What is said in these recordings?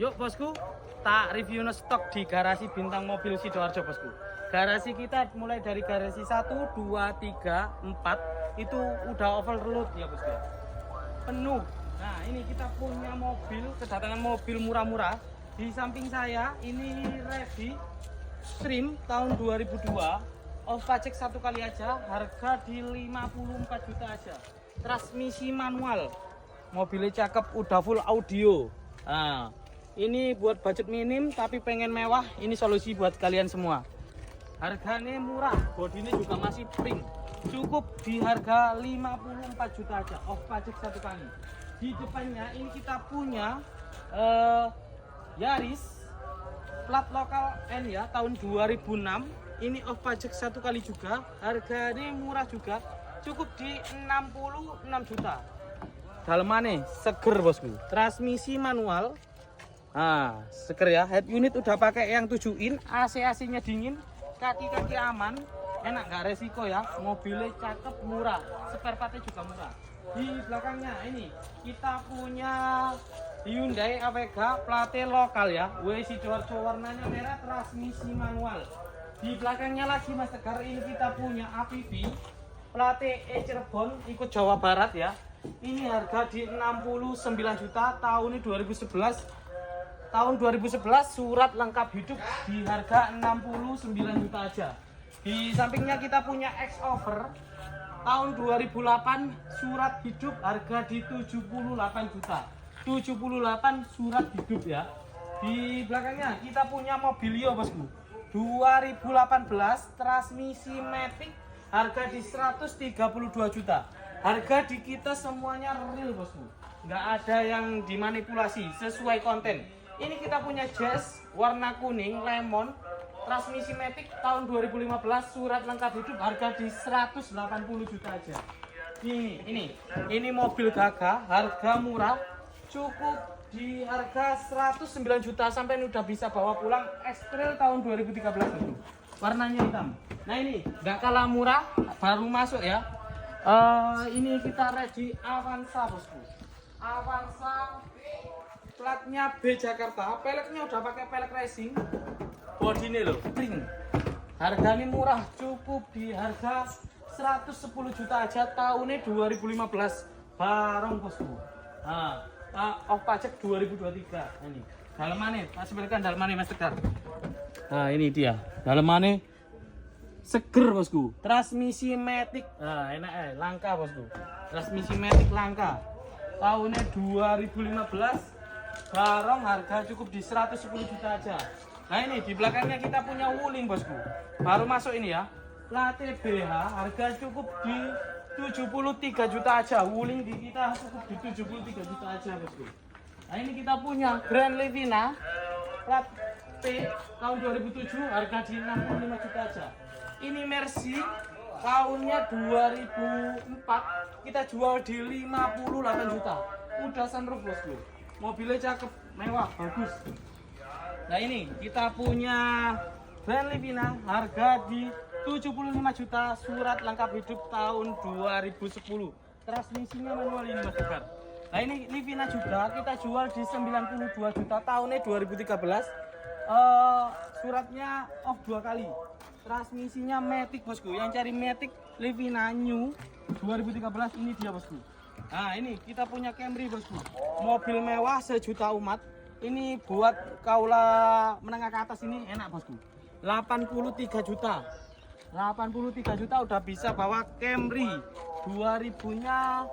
Yuk bosku, tak review stok di garasi Bintang Mobil Sidoarjo bosku. Garasi kita mulai dari garasi 1, 2, 3, 4 itu udah overload ya bosku ya. Penuh. Nah ini kita punya mobil, kedatangan mobil murah-murah. Di samping saya ini Ready Stream tahun 2002, off pajak 1 kali aja, harga di 54 juta aja. Transmisi manual, mobilnya cakep, udah full audio. Nah ini buat budget minim tapi pengen mewah, ini solusi buat kalian semua. Harganya murah, bodinya juga masih pink, cukup di harga 54 juta aja, off pajak 1 kali. Di depannya ini kita punya Yaris plat lokal N ya, tahun 2006. Ini off pajak 1 kali juga, harganya murah juga, cukup di 66 juta. Dalemannya seger bosku, transmisi manual. Nah, seger ya, head unit udah pakai yang 7 in, AC-nya dingin, kaki-kaki aman, enak gak resiko ya, mobilnya cakep, murah, spare partnya juga murah. Di belakangnya ini kita punya Hyundai Avega plate lokal ya, Sidoarjo, warnanya merah, transmisi manual. Di belakangnya lagi Mas Tegar, ini kita punya APV plate Cirebon, ikut Jawa Barat ya. Ini harga di 69 juta, tahun 2011. Tahun 2011, surat lengkap hidup di harga 69 juta aja. Di sampingnya kita punya X-Over tahun 2008, surat hidup, harga di 78 juta. 78 surat hidup ya. Di belakangnya kita punya Mobilio bosku, 2018, transmisi matic, harga di 132 juta. Harga di kita semuanya real bosku, nggak ada yang dimanipulasi, sesuai konten. Ini kita punya Jazz warna kuning lemon, transmisi matic tahun 2015, surat lengkap hidup, harga di 180 juta aja. Ini mobil gagah, harga murah, cukup di harga 109 juta, sampai udah bisa bawa pulang. X-Trail tahun 2013 itu, warnanya hitam. Nah ini nggak kalah murah, baru masuk ya. Ini kita Ready Avanza bosku, Avanza platnya B Jakarta, peleknya udah pakai pelek racing, bodinya loh clean. Harganya murah, cukup di harga 110 juta aja, tahunnya 2015 bareng bosku. Nah, off pajak 2023. Ini dalemannya, masih berikan dalemannya Mas Tegar. Nah ini dia dalemannya, seger bosku, transmisi matic. Nah enak langka bosku, transmisi matic langka, tahunnya 2015 barang, harga cukup di 110 juta aja. Nah ini di belakangnya kita punya Wuling bosku, baru masuk ini ya, plate BH, harga cukup di 73 juta aja. Wuling di kita cukup di 73 juta aja bosku. Nah ini kita punya Grand Livina plat P tahun 2007, harga di 65 juta aja. Ini Mercy tahunnya 2004, kita jual di 58 juta, udah sunroof bosku. Mobilnya cakep, mewah, bagus. Nah ini kita punya Grand Livina, harga di 75 juta, surat lengkap hidup tahun 2010. Transmisinya manual ini Mas Tegar. Nah ini Livina juga kita jual di 92 juta, tahunnya 2013. Suratnya off 2 kali. Transmisinya matic bosku. Yang cari matic Livina New 2013 ini dia bosku. Nah ini kita punya Camry bosku, mobil mewah sejuta umat. Ini buat kaula menengah ke atas ini enak bosku, 83 juta. 83 juta udah bisa bawa Camry 2000-nya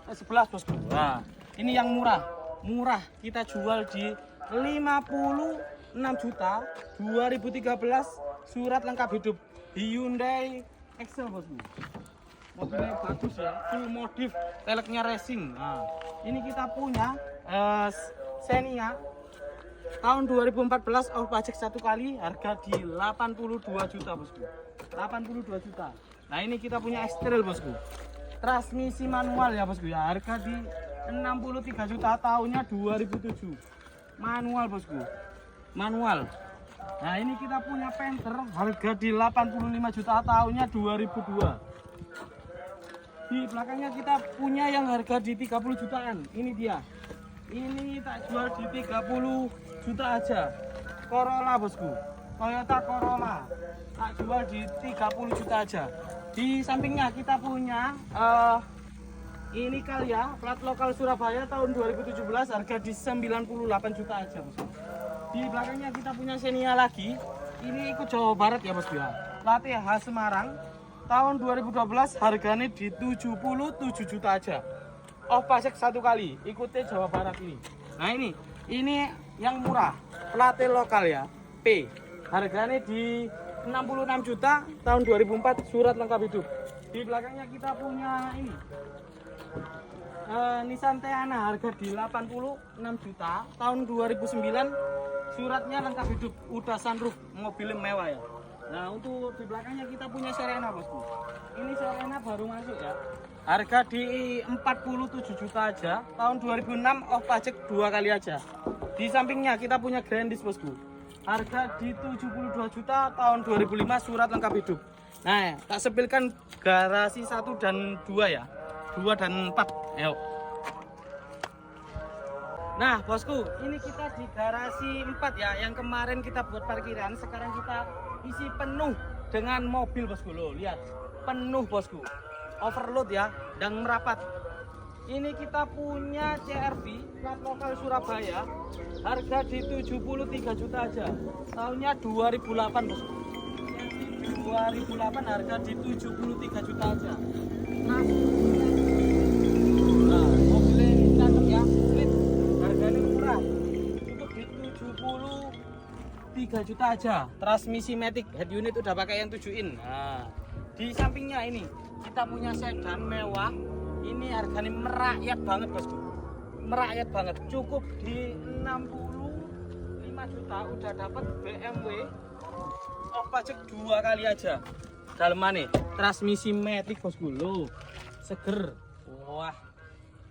11 bosku. Nah ini yang murah kita jual di 56 juta, 2013, surat lengkap hidup, Hyundai Excel bosku. Mobilnya bagus ya, full modif, peleknya racing. Nah, ini kita punya Xenia tahun 2014, off pajak 1 kali, harga di 82 juta bosku, 82 juta. Nah ini kita punya X-Trail bosku, transmisi manual ya bosku ya, harga di 63 juta, tahunnya 2007, manual bosku, manual. Nah ini kita punya Panther, harga di 85 juta, tahunnya 2002. Di belakangnya kita punya yang harga di 30 jutaan. Ini dia Ini tak jual di 30 juta aja. Corolla bosku, Toyota Corolla tak jual di 30 juta aja. Di sampingnya kita punya ini kali ya, plat lokal Surabaya tahun 2017, harga di 98 juta aja bosku. Di belakangnya kita punya Xenia lagi. Ini ikut Jawa Barat ya bosku ya. Platnya khas Semarang tahun 2012, harganya di 77 juta aja. Off pajak 1 kali, ikutnya Jawa Barat ini. Nah ini yang murah, platnya lokal ya, P. Harganya di 66 juta tahun 2004, surat lengkap hidup. Di belakangnya kita punya ini Nissan Teana, harga di 86 juta tahun 2009, suratnya lengkap hidup, udah sunroof, mobilnya mewah ya. Nah untuk di belakangnya kita punya Serena bosku. Ini Serena baru masuk ya, harga di 47 juta aja tahun 2006, off pajak 2 kali aja. Di sampingnya kita punya Grandis bosku, harga di 72 juta tahun 2005, surat lengkap hidup. Nah tak sepilkan garasi 1 dan 2 ya, 2 dan 4. Ayo. Nah bosku, ini kita di garasi 4 ya, yang kemarin kita buat parkiran, sekarang kita isi penuh dengan mobil bosku. Loh lihat, penuh bosku, overload ya, dan merapat. Ini kita punya CR-V plat lokal Surabaya, harga di 73 juta aja, tahunnya 2008 bosku. 2008, harga di 73 juta aja. Nah mobilnya cakep ya, split, harganya murah, cukup di 73 juta aja. Transmisi matic, head unit udah pakai yang 7 in. Nah di sampingnya ini kita punya sedan mewah. Ini harganya merakyat banget bosku, merakyat banget, cukup di 65 juta udah dapat BMW off pajak 2 kali aja. Dalemannya transmisi matic bosku, loh seger. Wah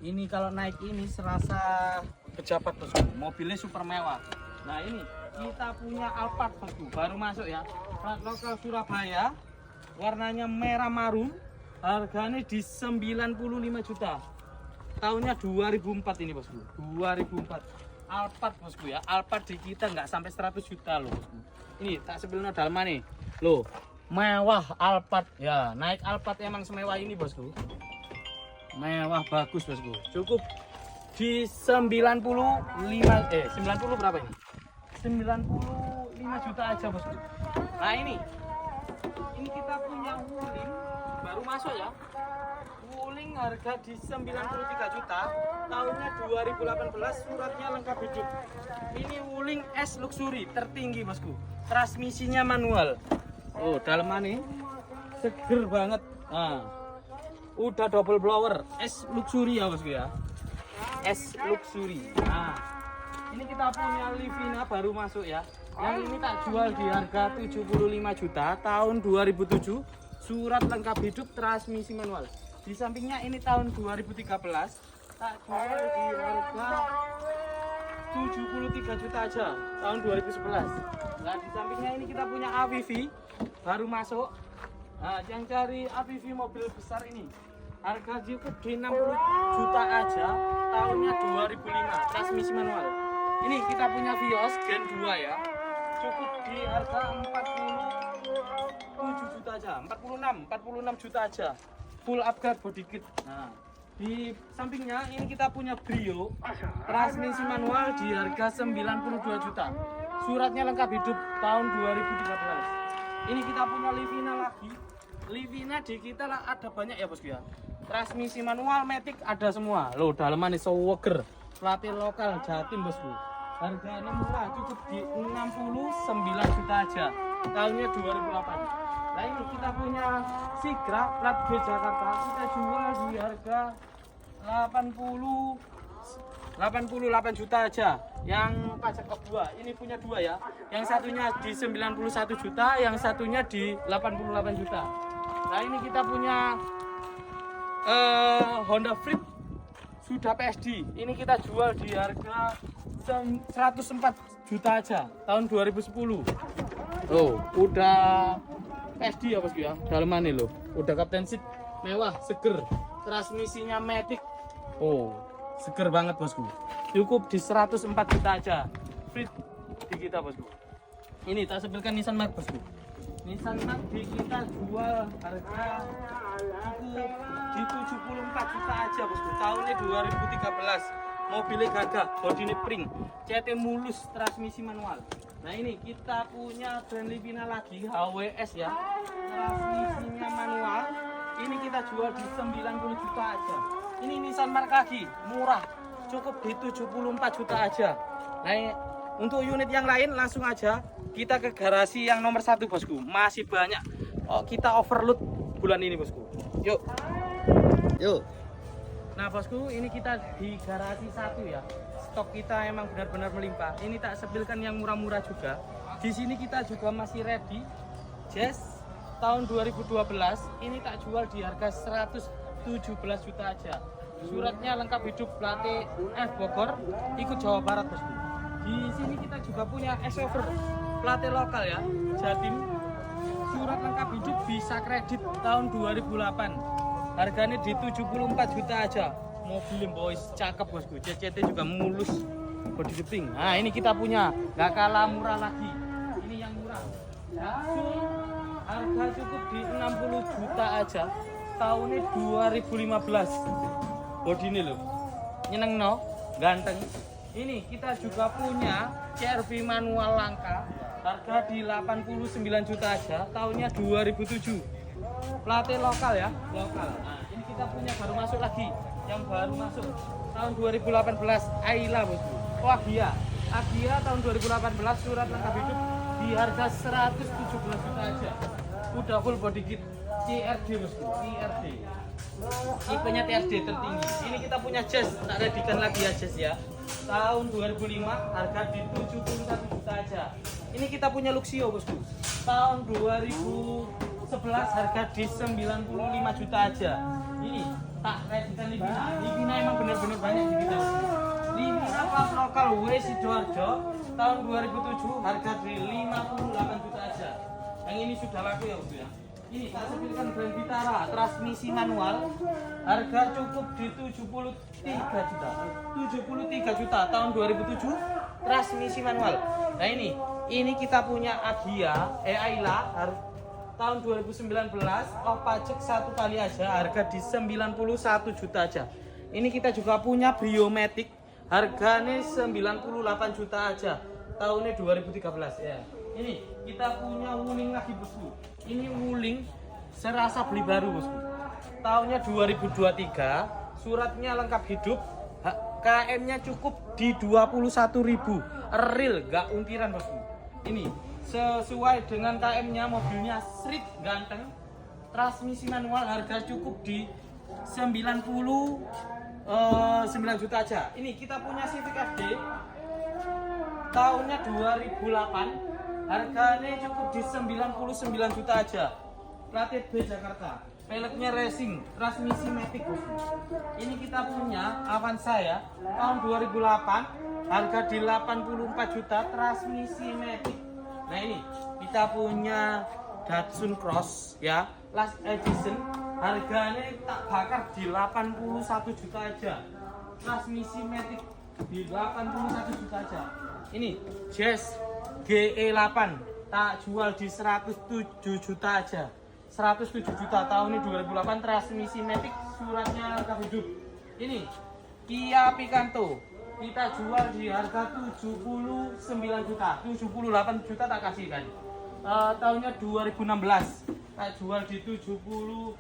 ini kalau naik ini serasa pejabat bosku, mobilnya super mewah. Nah ini kita punya Alphard bosku, baru masuk ya, plat lokal Surabaya, warnanya merah marun, harganya di 95 juta, tahunnya 2004 ini bosku, 2004. Alphard bosku ya, Alphard di kita nggak sampai 100 juta loh bosku. Ini tak sebelumnya dalma nih loh, mewah Alphard ya. Naik Alphard emang semewah ini bosku, mewah bagus bosku, cukup di 90 berapa ini, 95 juta aja bosku. Nah ini kita punya Wuling, baru masuk ya, Wuling harga di 93 juta, tahunnya 2018, suratnya lengkap hidup. Ini Wuling S Luxury tertinggi bosku, transmisinya manual. Oh dalemannya seger banget. Nah udah double blower, S Luxury ya bosku ya, S Luxury. Nah ini kita punya Livina baru masuk ya, yang ini tak jual di harga 75 juta tahun 2007, surat lengkap hidup, transmisi manual. Di sampingnya ini tahun 2013, tak jual di harga 73 juta aja tahun 2011. Nah di sampingnya ini kita punya AVV baru masuk. Nah yang cari AVV mobil besar ini, harga cukup di 60 juta aja, tahunnya 2005, transmisi manual. Ini kita punya Vios Gen 2 ya, cukup di harga 47 juta aja, 46 juta aja, full upgrade body kit. Nah di sampingnya ini kita punya Brio transmisi manual di harga 92 juta, suratnya lengkap hidup, tahun 2013. Ini kita punya Livina lagi. Livina di kita lah ada banyak ya bosku ya, transmisi manual, matic ada semua. Loh daleman ini seger, pelatih lokal Jatim bosku, harganya murah, cukup di 69 juta aja, tahunnya 2008. Nah ini kita punya Sigra plat B Jakarta, kita jual di harga 88 juta aja, yang pajak kedua. Ini punya 2 ya, yang satunya di 91 juta, yang satunya di 88 juta. Nah ini kita punya Honda Freed sudah PSD, ini kita jual di harga 104 juta aja, tahun 2010. Oh udah PSD ya bosku ya, dalemannya loh, udah Captain Seat, mewah, seger, transmisinya matic. Oh seger banget bosku. Cukup di 104 juta aja. Free di kita bosku. Ini tak sebelkan Nissan Mark bosku. Nissan Mark di kita jual harga cukup di 74 juta aja bosku. Tahunnya 2013. Mobilnya gagah, body pring, CT mulus, transmisi manual. Nah ini kita punya brand Livina lagi, HWS ya. Transmisinya manual. Ini kita jual di 90 juta aja. Ini Nissan Mark lagi, murah. Cukup di 74 juta aja. Nah untuk unit yang lain langsung aja kita ke garasi yang nomor 1 bosku. Masih banyak. Oh, kita overload bulan ini bosku. Yuk. Yuk. Nah bosku, ini kita di garasi 1 ya. Stok kita emang benar-benar melimpah. Ini tak sepilkan yang murah-murah juga. Di sini kita juga masih ready. Jazz tahun 2012 ini tak jual di harga 117 juta aja. Suratnya lengkap hidup, plat F Bogor, ikut Jawa Barat bosku. Di sini kita juga punya S-Over, plat lokal ya, Jatim. Surat lengkap hidup bisa kredit tahun 2008. Harganya di 74 juta aja. Mobil boys cakep bosku. CCT juga mulus, body pink. Nah ini kita punya, nggak kalah murah lagi. Ini yang murah. Langsung harga cukup di 60 juta aja. Tahunnya 2015. Body ini loh, nyeneng no, ganteng. Ini kita juga punya CRV manual langka. Harga di 89 juta aja. Tahunnya 2007. Plate lokal ya, lokal. Nah, ini kita punya baru masuk lagi, yang baru masuk tahun 2018 Ayla bosku. Oh Agia tahun 2018 surat lengkap hidup di harga 117 juta aja. Udah full body kit TRD bosku, TRD. Tipenya TRD tertinggi. Ini kita punya Jazz, tak readikan lagi ya Jazz ya. Tahun 2005 harga di 71 juta aja. Ini kita punya Luxio bosku. Tahun 2011 harga di 95 juta aja. Ini tak readikan Livina emang benar-benar banyak di kita. Livina plat lokal W Sidoarjo tahun 2007 harga di 58 juta aja. Yang ini sudah laku ya bosku ya. Ini tak sebutkan Grand Vitara transmisi manual, harga cukup di 73 juta. 73 juta tahun 2007 transmisi manual. Nah ini kita punya Ayla tahun 2019 off pajak 1 kali aja, harga di 91 juta aja. Ini kita juga punya Brio Matic, harganya 98 juta aja. Tahunnya 2013 ya. Ini kita punya Wuling lagi bosku. Ini Wuling serasa beli baru bosku. Tahunnya 2023, suratnya lengkap hidup, KM-nya cukup di 21.000. Real, gak untiran bosku. Ini sesuai dengan KM-nya, mobilnya street ganteng. Transmisi manual, harga cukup di 9 juta aja. Ini kita punya Civic FD tahunnya 2008. Harganya cukup di 99 juta aja. Plat B Jakarta. Peleknya racing, transmisi matic bosku. Ini kita punya Avanza ya, tahun 2008. Harga di 84 juta, transmisi matic. Nah ini kita punya Datsun Cross ya, last edition. Harganya tak bakar di 81 juta aja. Transmisi matic di 81 juta aja. Ini Jazz GE8 tak jual di 107 juta aja. 107 juta tahun ini 2008, transmisi matic, suratnya lengkap hidup. Ini Kia Picanto kita jual di harga 79 juta. 78 juta tak kasih kan. Tahunnya 2016 tak jual di 78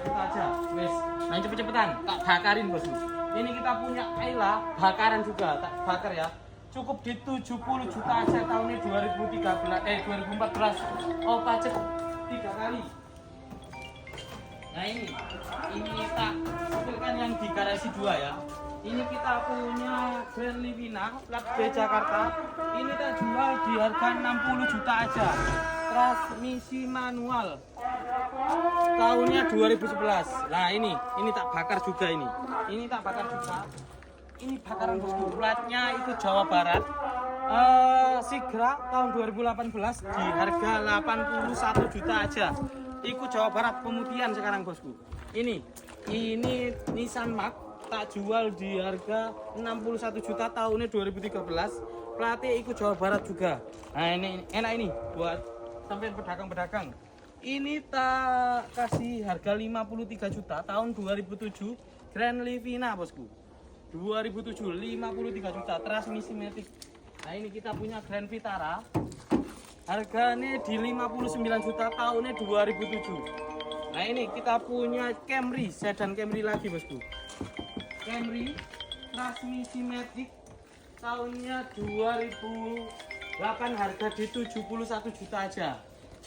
juta aja. Wes, nah cepet-cepetan tak bakarin bosku. Ini kita punya Ayla bakaran juga, tak bakar ya. Cukup di 70 juta aja, tahunnya 2014. Oh pajak 3 kali. Nah ini tak sebutkan yang di garasi 2 ya. Ini kita punya Grand Livina plat B Jakarta. Ini tak jual di harga 60 juta aja. Transmisi manual. Tahunnya 2011. Nah ini tak bakar juga ini. Ini tak bakar juga. Ini bakaran bosku, platnya itu Jawa Barat. Sigra tahun 2018 di harga 81 juta aja. Ikut Jawa Barat pemutihan sekarang bosku. Ini Nissan Mark tak jual di harga 61 juta tahunnya 2013. Platnya ikut Jawa Barat juga. Nah ini enak ini buat sampai pedagang-pedagang. Ini tak kasih harga 53 juta tahun 2007 Grand Livina bosku. 2007 53 juta transmisi matic. Nah ini kita punya Grand Vitara. Harganya di 59 juta tahunnya 2007. Nah ini kita punya Camry, sedan Camry lagi bosku. Camry transmisi matic tahunnya 2008, harga di 71 juta aja.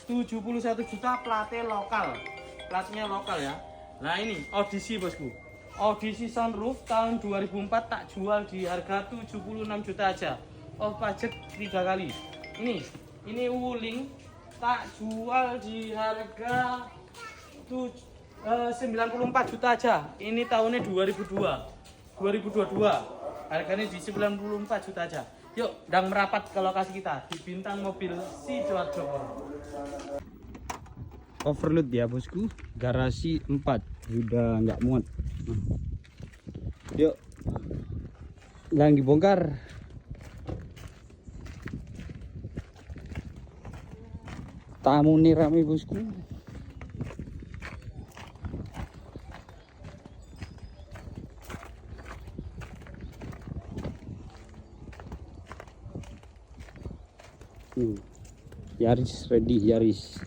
71 juta platnya lokal. Platnya lokal ya. Nah ini Odyssey bosku. Odyssey sunroof tahun 2004 tak jual di harga 76 juta aja. Off pajak 3 kali. Ini Wuling tak jual di harga 94 juta aja. Ini tahunnya 2022. Harganya di 94 juta aja. Yuk, ndang merapat ke lokasi kita di Bintang Mobil Sidoarjo. Overload ya bosku, garasi 4 udah nggak muat. Yuk, lagi bongkar. Tamu nih rame bosku. Yaris ready, Yaris.